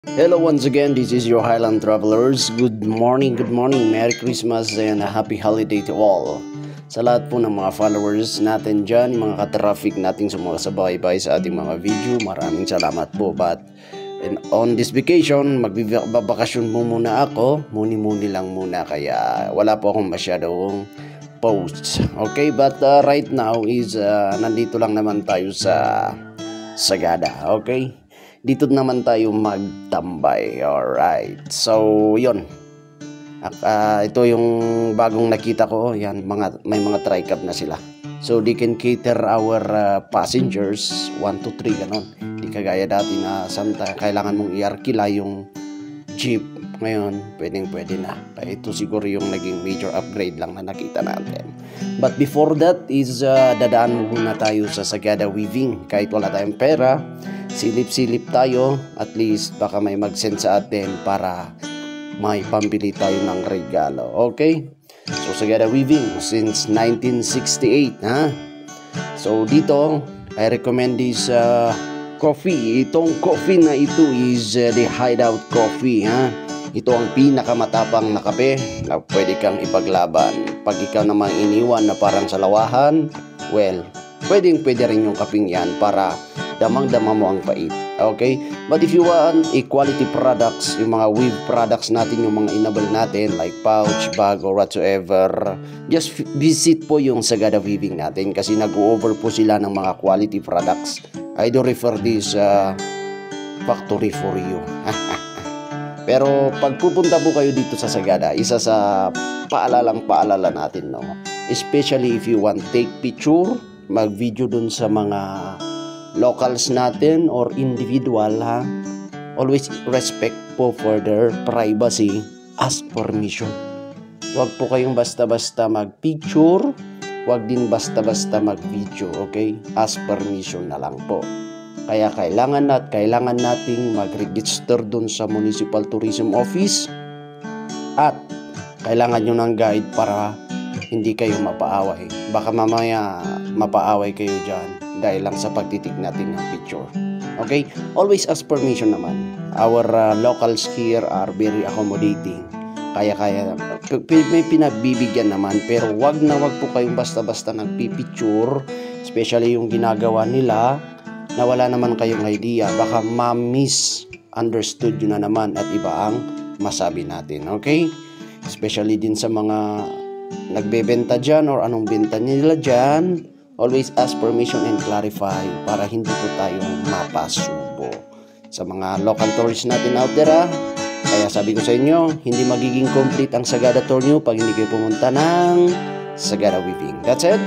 Hello once again, this is your Highland Travelers. Good morning, Merry Christmas and a happy holiday to all. Sa lahat po ng mga followers natin dyan, mga ka-traffic nating sumasabay-bay sa ating mga video, maraming salamat po. But on this vacation, magbabakasyon muna ako, muni-muni lang muna, kaya wala po akong masyadong posts. Okay, but right now is nandito lang naman tayo sa Sagada, okay? Dito naman tayo magtambay. Alright. So, yun. Ito yung bagong nakita ko. Yan, may mga tri-cab na sila. So, they can cater our passengers 1 to 3, ganon. Di kagaya dati na kailangan mong i-arkila yung jeep. Ngayon, pwede na. Ito siguro yung naging major upgrade lang na nakita natin. But before that is dadaan muna tayo sa Sagada Weaving. Kahit wala tayong pera, silip-silip tayo, at least baka may mag-send sa atin para may pambili tayo ng regalo. Okay? So Sagada Weaving since 1968, ha? So dito, I recommend this coffee. Itong coffee na ito is the Hideout Coffee, ha? Ito ang pinakamatapang na kape na pwede kang ipaglaban. Pag ikaw namang iniwan na parang sa lawahan, well, pwede rin yung kaping yan para damang-dama mo ang pait. Okay? But if you want quality products, yung mga weave products natin, yung mga inabal natin like pouch, bag, or whatsoever, just visit po yung Sagada Weaving natin kasi nag-over po sila ng mga quality products. I do refer this factory for you. Pero pag pupunta po kayo dito sa Sagada, isa sa paalala natin, no? Especially if you want take picture, mag-video dun sa mga locals natin or individual, ha? Always respect po for their privacy, ask permission. Huwag po kayong basta-basta mag-picture, huwag din basta-basta mag-video, okay? Ask permission na lang po. Kaya kailangan nating mag-register dun sa Municipal Tourism Office at kailangan nyo ng guide para hindi kayo mapaaway. Baka mamaya mapaaway kayo dyan dahil lang sa pagtitig natin ng picture. Okay? Always ask permission naman. Our locals here are very accommodating. Kaya may pinagbibigyan naman, pero wag po kayong basta-basta nagpipicture, especially yung ginagawa nila na wala naman kayong idea, baka ma-misunderstood yun na naman at iba ang masabi natin. Okay? Especially din sa mga nagbebenta dyan or anong benta nila dyan, always ask permission and clarify para hindi po tayo mapasubo sa mga local tourists natin out there, ha? Kaya sabi ko sa inyo, hindi magiging complete ang Sagada tour nyo pag hindi kayo pumunta ng Sagada Weaving. That's it.